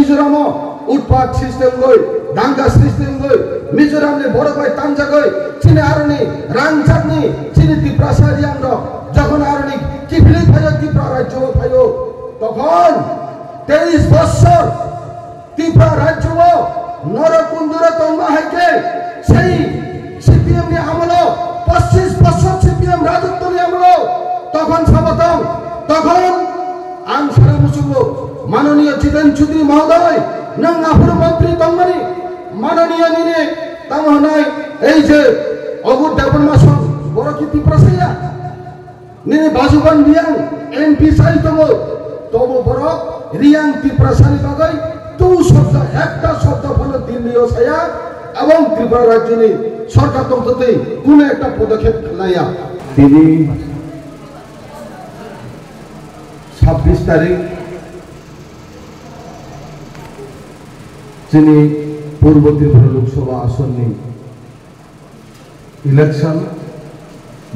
मिजोराम उत्पात सिस्टम गई दांगा सिस्टम गई मिजोराम ने बड़ भाई तांजा गई चीने आरनी रांचानी चीने त्रिपुरा सारियांग যখন আরনি কিফলি ফাইও ত্রিপুরা রাজ্য ফাইও তখন 23 বছর ত্রিপুরা রাজ্য নরকুন্দুরে তঙ্গা হাইকে সেই সিপিএম নি আমল 25 বছর সিপিএম রাজত্ব নি আমল তখন সবতম তখন আং সারা মুসুলো মাননীয় জিতেন চৌধুরী মহোদয় নং আফুর মন্ত্রী তঙ্গনি মাননীয় নিনে তামহনাই এই যে অগুর দেবন মাসন বড় কি ত্রিপুরা সাইয়া নিনে বাজুবান রিয়াং এমপি সাই তবো তবো বড় রিয়াং ত্রিপুরা সারি বাগাই তু শব্দ একটা শব্দ ফলে দিল্লিও সাইয়া এবং ত্রিপুরা রাজ্যনি সরকার তন্ত্রতে কোন একটা পদক্ষেপ লাইয়া তিনি 26 তারিখ যিনি পূর্ব ত্রিপুরা লোকসভা আসনে ইলেকশন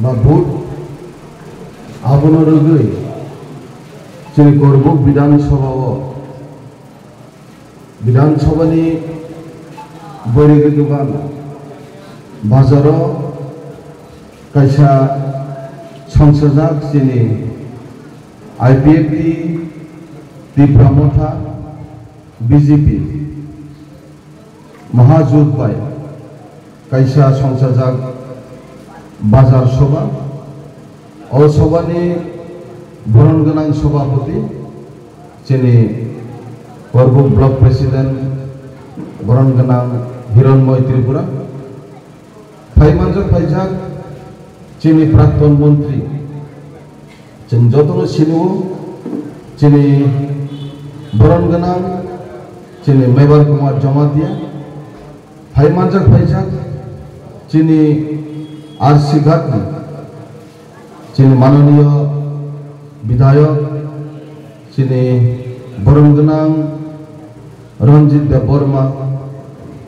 বা ভোট আবনরগৈ যিনি করব বিধানসভানি বৈরিগোবান বাজার কাইসা সংসদক যিনি আইপিএফটি ত্রিপুরা মথা বিজেপি महाजूत बाय कैसा संसदक बाजार सभा और सभानि बरन गोनां सभापति जिनि करब ब्लक प्रेसिडेंट बरन गोनां हिरणमय त्रिपुरा फाइमानजक फाइजाक जिनि प्राक्तन मंत्री जों जतनो सिनियो जिनि बरन गोनां जिनि मेबर कुमार जमातिया फाइमानजक फाइजाक जिनि आरसी घाटनि जिनि माननीय विधायक जिनि बरन गोनां रंजित देव बर्मा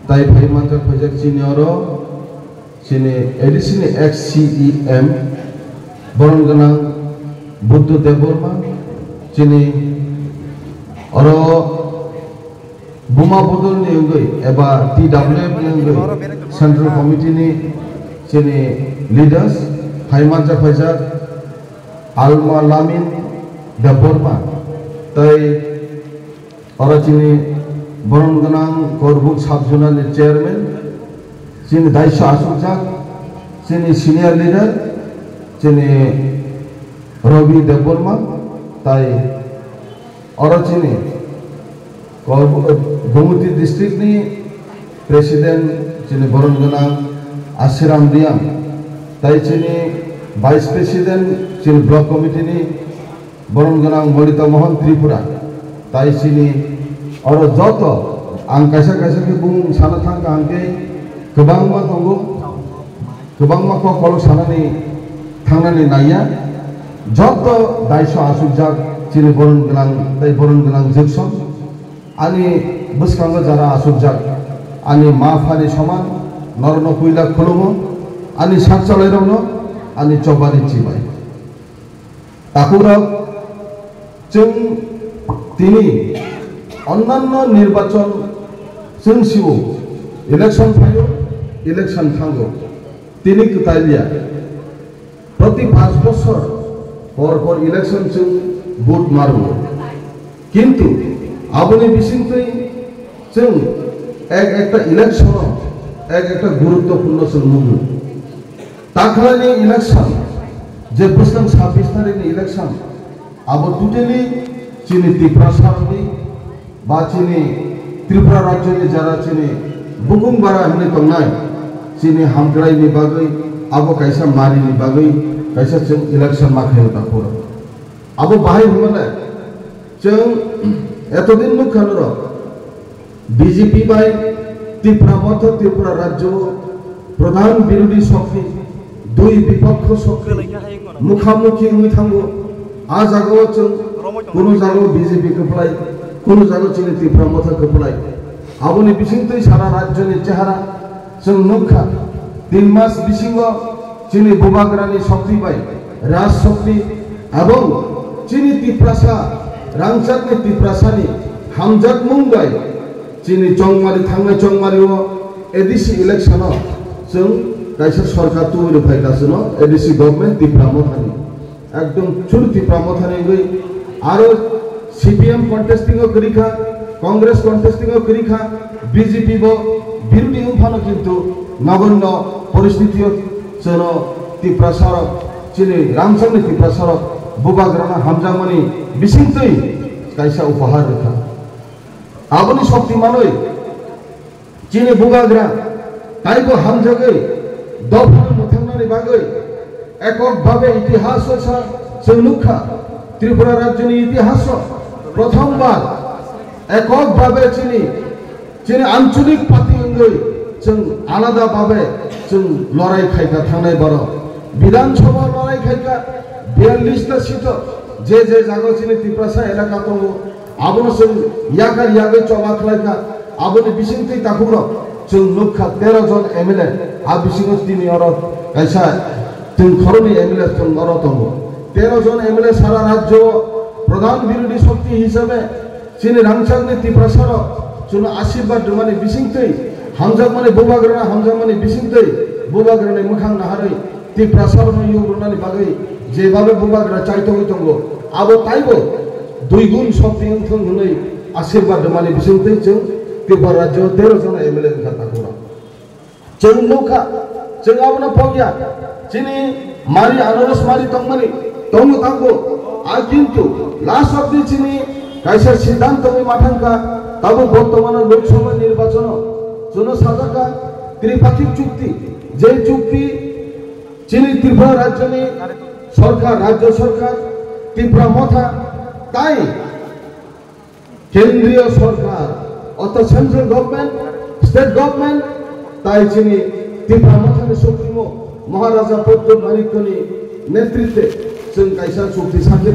ताई फाइमानजक फाइजाक जिनि अरो जिनि एडिशनल एक्स सीईएम बरन गोनां बुद्ध देव बर्मा जिनि अरो बुमा बदल नि अंगै एबा टीडब्ल्यूएफ नि अंगै सेंट्रल कमिटी नि जिनि लीडर्स फाइमानजक फाइजाक आलमा लामिन देवबर्मा तै अरो जिनि बरन गोनां करबुक सब जुनारनि चेयरमैन जिनि दायित्व आसुकजाक जिनि सिनियर लीडर जिनि रवि देवबर्मा तै अरो जिनि गोमती डिस्ट्रिक्ट नि प्रेसिडेंट जिनि बरन गोनां आसिराम रियां तै जिनि वाइस प्रेसिडेंट जिनि ब्लक कमिटी नि बरन गोनां मणिता मोहन त्रिपुरा तै जिनि अरो जत आं कायसा कायसा के बुं साना थांगा आंके गोबांमा दंगो गोबांमा को कल सानानि थांनानै नाया जत दायित्व आसुकजाक जिनि बरन गोनां जक्सन आनी बसकांग जरा आसुकजाक आनी माफानि समान नरन कुइला खुलुमो आनी सातचलायरनो आनी चबारि चिबाय ताकुरक जों तिनि अन्यान्य निर्वाचन जों सिउ इलेक्शन फायो इलेक्शन थांगो तिनि कतालिया प्रति 5 बছর पर इलेक्शन जों भोट मारो किन्तु आबनि बिसिंतै जों एक इलेक्शन एक गुरुत्वपूर्ण जों नुयो दाखालिनि इलेक्शन जे बोसोर 26 तारिखनि इलेक्शन अब टोटली जिनि त्रिपुरा सारनि बा जिनि त्रिपुरा राज्यनि जारा जिनि बुकुंबारा होननाय दंनाय जिनि हामग्रायनि बागै अब कायसा मारिनि बागै कायसा जों इलेक्शन माखायो दाखर अब बाहाय होमोने जों एतदिन मुखानो बीजेपी बाय त्रिपुरा मथ त्रिपुरा राज्य प्रधान विरोधी शक्ति दुई विपक्ष शक्ति मुखामुखि हुई थांगो आ जागाव जों कोनो जागाव बीजेपी कपलाय कोनो जागाव जोंनि त्रिपुरा मथ कपलाय आबनि बिसिंतै सारा राज्यनि चेहरा जों नुखा 3 मास बिसिंगो जोंनि बुबाग्रानि शक्ति बाय राज शक्ति एवं जोंनि त्रिपुरासा रांचारनि त्रिपुरासानि हामजाक मुंबाई चीनी चंगमारी थांनाय चंगमारियाव एडीसी इलेक्शन जों कायसा सरकार तुइर फायगासिनो एडीसी गवर्नमेंट तिप्रामथानि एकदम चुर तिप्रामथानि गई आरो सीपीएम कन्टेस्टिंग करिखा कांग्रेस कन्टेस्टिंग करिखा बीजेपी बो बिरुदी उफानो किन्तु नगण्य परिस्थितियाव जों तिप्रासार चीनी रामसामनि तिप्रासार बुबाग्राना हामजामानि बिसिंतै कायसा उपहार रेखा आबोनि शक्तिमानै चीनी बुबाग्रा ताइबो हामजागै दफानो मोथांनानि बागै एকক भावे इतिहास जों नुखा त्रिपुरा राज्यनि इतिहास प्रथमबार एকক भावे चीनी आंचलिक पार्टी जों आलादा भावे जों लड़ाई खायगा थांनाय बार विधानसभा लड़ाई खायगा 42टा सीट जे जागा चीनी त्रिपुरा एलाका दङ आबोनो जों यागार यागै चला खालायगा आबोनि बिसिंतै ताखुब्र जों नुखा 13 जन एमएलए आ बिसिङाव दिनै अर कायसा जों खरनि एमएलए जों अर दङ 13 जन एमएलए सारा राज्य प्रधान विरोधी शक्ति हिसाबै चीनी रांसांनि त्रिपुरा जों आशीर्वाद माने बिसिंतै हामजामानि बुबाग्राना हामजामानि बिसिंतै बुबाग्रानि मोखां नाहारै त्रिपुरा युग्रनानि बागै जेबाबे बुबाग्रा चाइतोइ दङ आबो ताइबो दुई गुण शक्ति होनै आशीर्वाद माने बिसिंतै जों त्रिपुरा राज्य 13 जन एमएलए ओंखारनांगौ जों नुखा जों आबोनो फैया चीनी मारि आनारस मारि दंमानि दङ तांगो आ किन्तु लास्ट अफ दि चीनी कायसा सिद्धान्तनि माथांका ताबो बर्तमान लोकसभा निर्वाचन जोनो साजाका त्रिपाक्षिक चुक्ति जे चुक्ति चीनी त्रिपुरा राज्यनि सरकार राज्य सरकार त्रिपुरा मथा ताई केंद्रीय सरकार अर्थात सेंट्रल गवर्नमेंट स्टेट गवर्नमेंट ताई चीनी त्रिपुरा मथानि सुप्रीमो महाराजा पद्म नारिकनि नेतृत्वे जों कायसा चुक्ति साखे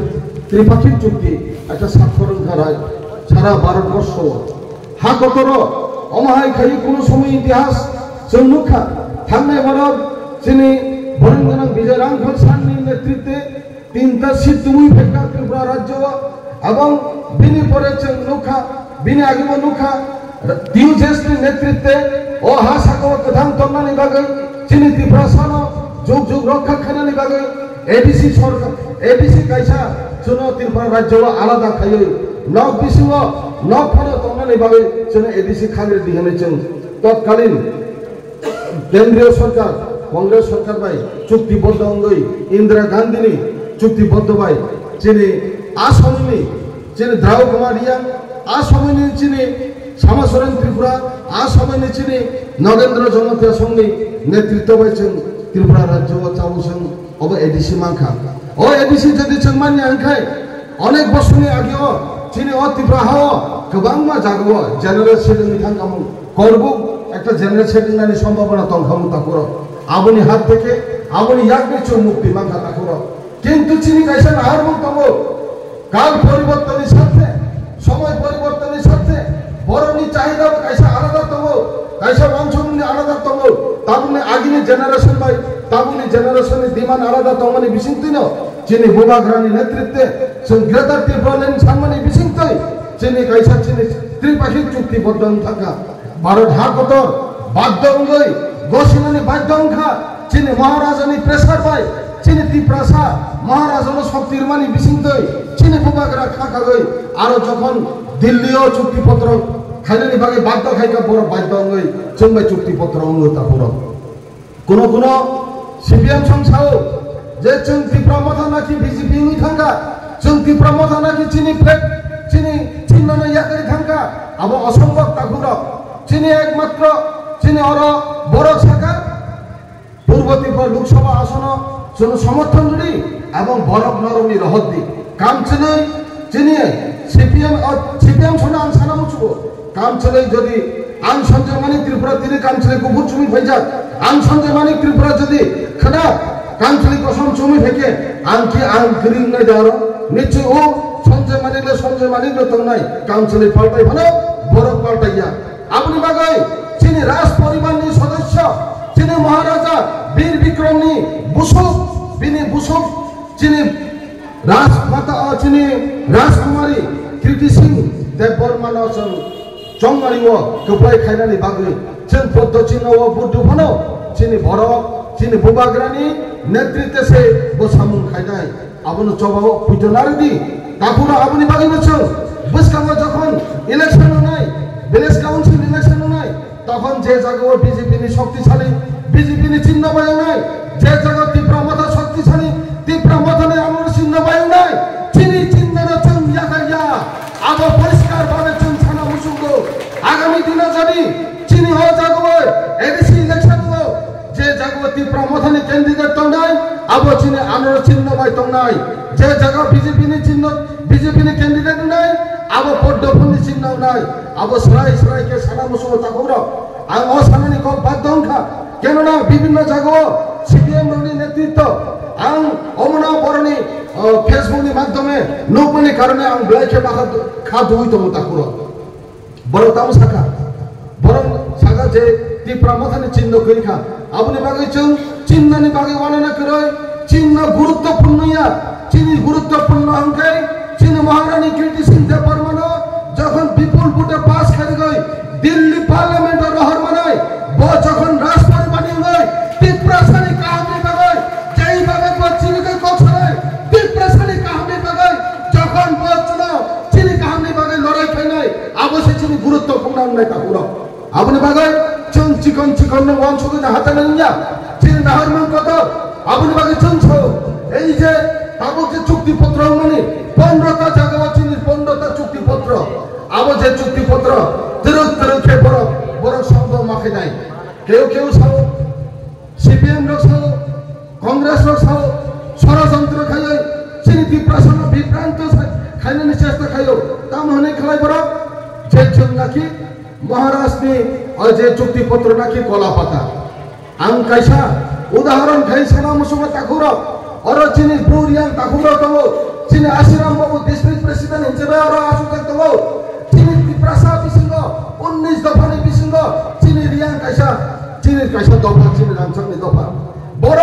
त्रिपाक्षिक चुक्ति একটা স্বাক্ষর করায় সারা ভারতবর্ষ হাকতর অমাহাই খাই কোনো সময় ইতিহাস जों नुखा थांनाय बाराव चीनी बरेंगनां विजय रांखल साननि नेतृत्वे 3टा सीट तुमुई फेका त्रिपुरा राज्य এবং बिनि परे जों नुखा बिनि आगेबो नुखा डिउजेसनि नेतृत्वे ओ हा साखौ गोथां तन्नानि बागै चीनी त्रिपुरा सानो जुग जुग रक्षा खानानि बागै एडीसी सरकार एडीसी कायसा जों त्रिपुरा राज्य आलादा खायै नक बिसिङाव नक फानो तन्नानि बागै जों एडीसी खाग्रे दिहनै जों तत्कालीन केंद्रीय सरकार कांग्रेस सरकार बाय चुक्तिबद्ध अंगै इंदिरा गांधीनि चुक्तिबद्ध बाय चीनी आसामनि चीनी द्राव कुमारिया आसामनि चीनी सामासरन त्रिपुरा आसामनि चीनी नरेंद्र जमतिया संनि नेतृत्व बाय जों त्रिपुरा राज्य चाबुसं अब एडीसी मांखा ओ एडीसी जदि जों मानि आंखाय अनेक बसरनि आगेव चीनी अ त्रिपुरा हाव गोबां मा जागो जनरल सेटिंनि थांगामु करबु একটা জেনারেল সেটিংনানি সম্ভাবনা তংখামু তাকুর আবনি হাত থেকে আবনি ইয়াকনি চো মুক্তি মাঙ্গা তাকুর কিন্তু চিনি কাইসা নাহার মুক্তম কাল পরিবর্তনের সাথে সময় পরিবর্তনের সাথে বরনি চাহিদা কাইসা আলাদা তম কাইসা অঞ্চলনি আলাদা তম তাবনি আগিনি জেনারেশন বাই তাবনি জেনারেশনের ডিমান্ড আলাদা তমনি বিসিংতিন চিনি বুবাগ্রানি নেতৃত্বে जों গ্রেটার ত্রিপুরা সামনে বিসিংতই চিনি কাইসা চিনি ত্রিপাক্ষিক চুক্তিবদ্ধ থাকা भारत हाकतर बाध्यंगै गसिनानि बाध्यंखा चीनी महाराजानि प्रेसार बाय चीनी त्रिपुरा महाराजानो शक्तिरमानि बिसिंतै चीनी बुबाग्रा खाखागै आरो जखन दिल्लीयाव चुक्तिपत्र खायनानि बागै बाध्य खायका बर बाध्यंगै जों बाय चुक्तिपत्र अंगो तापुर कोनो सीपीएम संसाव जे जों त्रिपुरा मथा नाखि बीजेपी नि थांगा जों त्रिपुरा मथा नाखि चीनी फ्लेग चीनी चिन्हनो यागै थांगा अब असम्भव ताकुर चीनी एकमात्र चीनी और बड़ शाखा पूर्व त्रिपुरा लोकसभा आसन जो समर्थन जुड़ी एवं बरफ नरमी रहती काम चले चीनी सीपीएम सोना आं साना मुचुको काम चले जदि आं संजय मानिक त्रिपुरा तिनी काम चले गुबुर चुमी फैजा आं संजय मानिक त्रिपुरा जदि खना काम चले कसम चुमी फेके आं कि आं ग्रीन नै दारो निश्चय ओ संजय मानिक तंगनाय काम चले पाल्टाय भने बरफ पाल्टाया अपनी बागै चीनी राज परिवारनि सदस्य चीनी महाराजा वीर विक्रमनि बुसुक बिनि बुसुक चीनी राजमाता चीनी राजकुमारी कीर्ति सिंह देबबर्मानो जों जंगारिओ गोबाय खायनानि बागै जों पद्धतिनो बुद्धुफनो चिनि बरक चिनि बुबाग्रानि नेतृत्व से बसामुं खायनाय आबुनो जबाव फैदोनारदि दाखुरा आबुनि बागैनो जों बसखाङो যখন इलेक्शन होनाय ভিলেজ কাউন্সিল ইলেকশন होनाय তখন যে জায়গায় বিজেপি नि শক্তিশালী বিজেপি नि চিহ্ন বায়নায় যে জায়গায় তীব্র মত শক্তিশালী তীব্র মতনে আমার চিহ্ন বায়নায় চিনি চিহ্নর চং ইয়াকাইয়া আবো পরিষ্কার ভাবে চং ছানা মুসুগো আগামী দিনে যদি চিনি হ জায়গায় এডিসি ইলেকশন হো যে জায়গায় তীব্র মতনে ক্যান্ডিডেট তংনাই আবো চিনি আমার চিহ্ন বাই তংনাই যে জায়গায় বিজেপি नि চিহ্ন বিজেপি नि ক্যান্ডিডেট নাই আবো পদ্মফুনি চিহ্ন নাই আবো সরাই সরাই কে সানা মুসুগো তাকুরা আং ও সানানি ক বাধ্যংখা কেননা বিভিন্ন জায়গায় সিপিএম রনি নেতৃত্ব আং অমনা বরণি ফেসবুকनि মাধ্যমে নৌপনি কারণে আং ব্লাইকে মাখা খাদ হইতো তাকুরা বড় তাম শাখা বরং শাখা যে তীব্র মথানি চিহ্ন করিখা আপনি বাগৈ চং চিহ্ননি বাগৈ বর্ণনা করই চিহ্ন গুরুত্বপূর্ণ ইয়া চিনি গুরুত্বপূর্ণ অঙ্কে চিনি মহারানী কীর্তি সিং দেববর্মা যখন বিপুল ভোটে পাস করে গই দিল্লি পার্লামেন্টের রহর মানায় ব যখন রাষ্ট্রপতি বানি গই তীব্রসানি কাহানি বাগৈ যেই ভাবে চিনিকে কছরে তীব্রসানি কাহানি বাগৈ যখন বচনা চিনি কাহানি বাগৈ লড়াই খাইনাই অবশ্যই চিনি গুরুত্বপূর্ণ নাই তাকুরা আপনি বাগৈ চং চিকন চিকন ওয়ানসুকে হাতে নিয়া চিনি নাহর মান কত আপনি বাগৈ চংছো এই যে তাবক যে চুক্তিপত্র মানে 15টা জায়গা চিনি 15টা চুক্তিপত্র আবো যে চুক্তিপত্র তিরক তিরকে বড় বড় শব্দ মাখে নাই কেউ কেউ সাও সিপিএম লোক সাও কংগ্রেস লোক সাও ষড়যন্ত্র খাইয় চিনি প্রশ্ন বিভ্রান্ত খাইনানি চেষ্টা খাইও তাম হনে খেলাই বড় যে চুন নাকি মহারাষ্ট্রে যে চুক্তিপত্র নাকি কলা পাতা আং কাইসা উদাহরণ খাই সানা মুসুমা তাকুরা और चीनी ब्रूरियां ताकुरो तंगो चीनी आशीराम बाबू डिस्ट्रिक्ट प्रेसिडेंट हिंसेबे और आसुके तंगो चीनी तिप्रासा बिसिंगो 19 दफानि बिसिंगो चीनी रियां काइसा दफा चीनी रांचंनि दफा बड़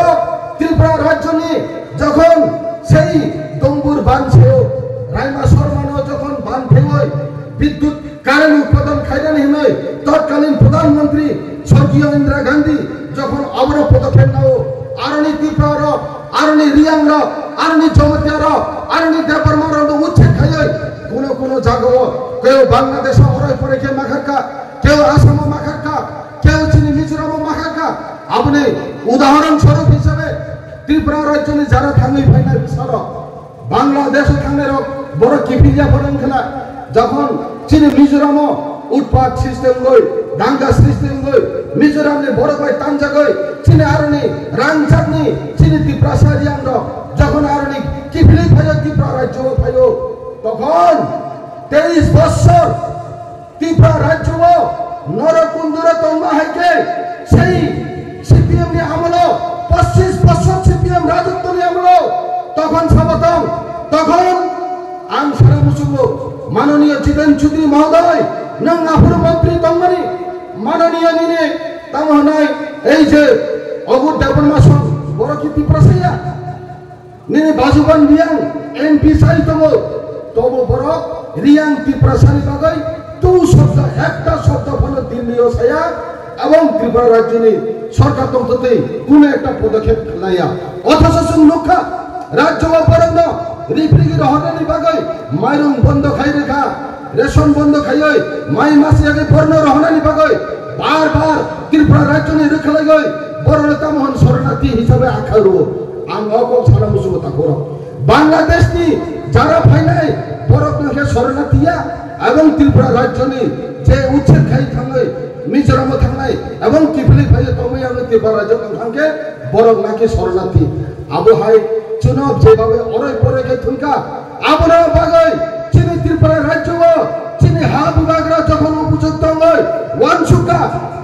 त्रिपुरा राज्यनि যখন সেই দঙ্গুর বানছেও রাইমা শর্মানো যখন বান ফেলয় বিদ্যুৎ কারেন্ট উৎপাদন খাইরানি হিনয় তৎকালীন প্রধানমন্ত্রী স্বর্গীয় ইন্দিরা গান্ধী যখন অবরোধ পদক্ষেপ নাও আরনি ত্রিপুরা আরনি রিয়াংর আরনি জমতিয়ার আরনি দেববর্মার উচ্ছেদ খাইয় কোন জায়গা কেউ বাংলাদেশ অরয় পরে কে মাখারকা কেউ আসাম মাখারকা কেউ চিনি মিজোরাম মাখারকা আপনি উদাহরণ স্বরূপ হিসেবে ত্রিপুরা রাজ্যনি যারা থাঙ্গি ফাইনাল বিসার বাংলাদেশ থাঙ্গের বড় কিফিলিয়া পড়েন খেলা যখন চিনি মিজোরাম উৎপাত সিস্টেম গই দাঙ্গা সিস্টেম গই মিজোরামনি বড় গই তানজা গই চিনি আরনি রাংচাকনি চিনি ত্রিপুরা সারিয়াংর যখন আরনি কিফিলি ফাইও ত্রিপুরা রাজ্য ফাইও তখন 23 বছর ত্রিপুরা রাজ্য নরকুন্দুরে তংমা হাইকে সেই সিপিএম নি আমল 25 বছর সিপিএম রাজত্ব নি আমল তখন সবতম তখন আং সারা মুসুগো মাননীয় জিতেন চৌধুরী মহোদয় নং আফুর মন্ত্রী তংমানি মাননীয় নিনে তামহনাই এই যে অগুর দেববর্মা সং বড় কি ত্রিপুরা নিনে বাজুবান রিয়াং এমপি সাই তমো তবু বড় রিয়াং ত্রিপুরা সানি বাগৈ তু শব্দ একটা শব্দ হলো দিল্লিও সায়া এবং ত্রিপুরা রাজ্যনি সরকার তন্ত্রতে কোন একটা পদক্ষেপ লাইয়া অথচ সুন লক্ষা রাজ্য অপরাধ রিফ্রিগি রহনানি বাগৈ মাইরুং বন্ধ খাই রেখা রেশন বন্ধ খাইয় মাই মাসি আগে পর্ণ রহনানি বাগৈ বারবার ত্রিপুরা রাজ্যনি রেখালাই গই বড়নেতা মোহন শরণার্থী হিসাবে আখারো আং অকল সারা মুসুগো তাকুরা বাংলাদেশনি যারা ফাইনাই বড়কে শরণার্থীয়া এবং ত্রিপুরা রাজ্যনি যে উচ্ছেদ খাই থাঙ্গৈ মিজোরাম থাঙ্গাই এবং কিফিলি ফাইয়ে তমই আমি ত্রিপুরা রাজ্য থাঙ্গে বড় নাকি শরণার্থী আবহাই চুনাব যেভাবে অরয় পরে কে থুনকা আমরা বাগৈ চিনি ত্রিপুরা রাজ্য চিনি হা বিভাগরা যখন উপযুক্ত হয় ওয়ানসুকা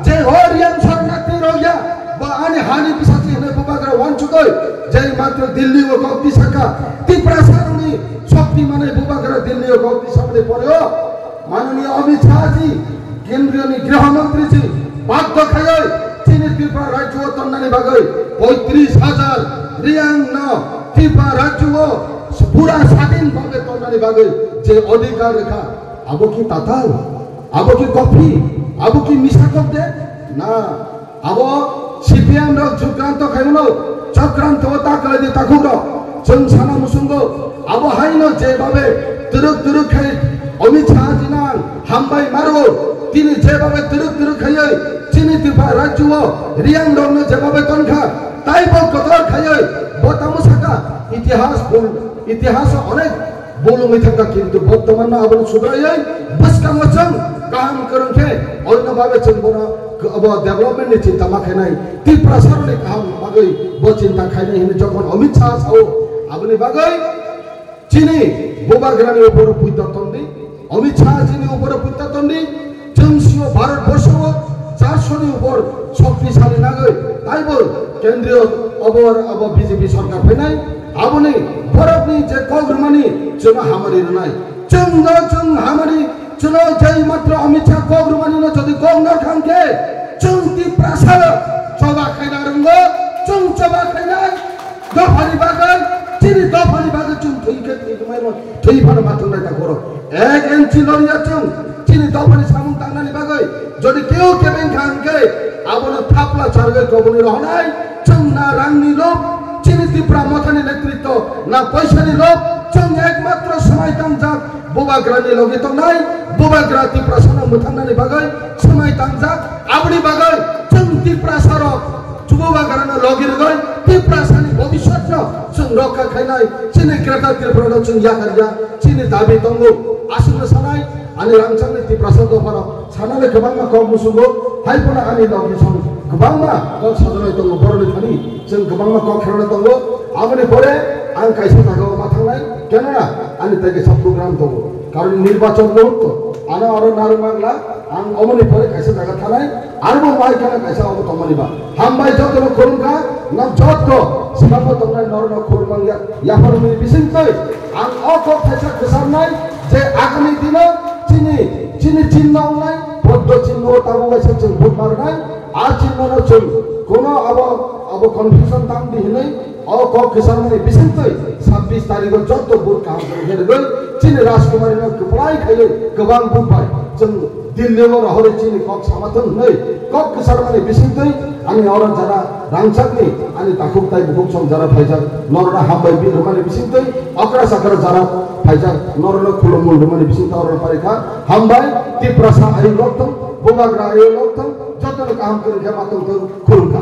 যে হরিয়ান শরণার্থী রইয়া বা আনি হানি পিসাচি নে বিভাগরা ওয়ানসুকই যে মাত্র দিল্লি ও কক্তি শাখা ত্রিপুরা সারণী শক্তি মানে বিভাগরা দিল্লি ও কক্তি সামনে পড়েও মাননীয় অমিত শাহজি কেন্দ্রীয় গৃহমন্ত্রী জি বাধ্য খায় চিনি ত্রিপুরা রাজ্য তন্নানি বাগৈ 35,000 রিয়াং ন ত্রিপুরা রাজ্য পুরা স্বাধীন ভাবে তন্নানি বাগৈ যে অধিকার রেখা abo ki tatal, abo ki kopi, abo ki misakop de, na, abo CPM rok Chokranto khaimono, Chokranto takale de takuro, jeng sana musungo, abo haino je babe, turuk khai, Amit Shah jinang, hambai maro, tini je babe turuk khai, chini tipa rajuo, riang dong ne je babe tonkha, tai bo kotor khai, botamu saka, ইতিহাস অনেক বলুমি থাকা কিন্তু বর্তমানে আবার সুদাই বসকা মচং কাম করুনকে অন্যভাবে চলবনা अब development चिंता माखानाय ती प्रसारने काम बागै ब चिंता खायनाय हिने जखन अमित शाह साओ आबनि बागै चिनी बोबाग्रानि ऊपर पुइतातन्दी अमित शाह चिनी ऊपर पुइतातन्दी जोंसियो भारतबर्ष 400 नि ऊपर शक्तिशाली नागै ताइबो केन्द्रीय अब बीजेपी सरकार फैनाय आबनि बरफनि जे कग्रमानि जों हामारि नाय जों हामारि चुनाव जय मात्र अमित शाह कग्रमानि न जदि गंगार खानके जों ती प्रसार चबा खायना रंगो जों चबा खायना दफानि बागै चिनि दफानि बागै जों थैके थैमायनो थैफानो माथुनाय ता गरो 1 इन्चि लरिया जों चिनि दफानि सामुं तांनानि बागै जदि केउ केबें खानके आबनो थापला चारगे कबनि रहनाय जों ना रांनि लोभ चिनि तिप्रा मथानि नेतृत्व ना पैसानि लोभ जों एकमात्र समय तांजाक बोबाग्रानि लगे तंनाय बोबाग्रा तिप्रा साना मुथांनानि बागै समय तांजाक आबनि बागै जों तिप्रा सारो बोबाग्रानो लगे गय तिप्रा सानि भबिष्यत जों रक्षा खायनाय चिनि ग्रेटार त्रिपुरा जों याखारिया चिनि दाबि दंगो आसुनो सानाय आनि रांचांनि तिप्रा सानो दफाराव सानाले गोबांमा कम मुसुगो हायफोना आनि लगे सं गोबांमा कम साजनाय दंगो बरनि थानि जों गोबांमा कम खेलनाय दंगो आबनि परे आं कायसे थागाव मा थांनाय केनना आनि ताइके सब प्रोग्राम दंगो कारण निर्वाचन मुहूर्त आना आरो नारमांगला आं अमनि परे कायसे थागा थानाय आरो माय केना कायसे अब तमनिबा हामबाय जतनो खुरुंगा ना जत सिमापो तंनाय नरन खुरुंगा याफरनि बिसिंतै आं अको थायसा खसारनाय जे आगामी दिन चिनि चिन्हनाय बद्ध चिन्ह ताबुगायसे जों भोट मारनाय आ चिन्हनो जों कोनो अब कन्फ्यूजन दाम दिहनै अक खसारनाय बिसिंतै 26 तारिख जत भोट काम हेरगोन चिनि राजकुमारीनो गोबाय खायो गोबां बुंबाय जों दिल्लीयाव रहरै चिनि कक सामाथों नै कक खसारनाय बिसिंतै आनि अर जारा रांचाकनि आनि ताखुकताय बुकुक सं जारा फायजाक नरना हामबाय बिरमानि बिसिंतै अकरा साकरा जारा फायजाक नरना खुलुमुल रमानि बिसिंतै अर पारिखा हामबाय तिप्रासा आइ लक्तम बोबाग्रा आइ लक्तम जतन काम करि खेमातों खुलुमका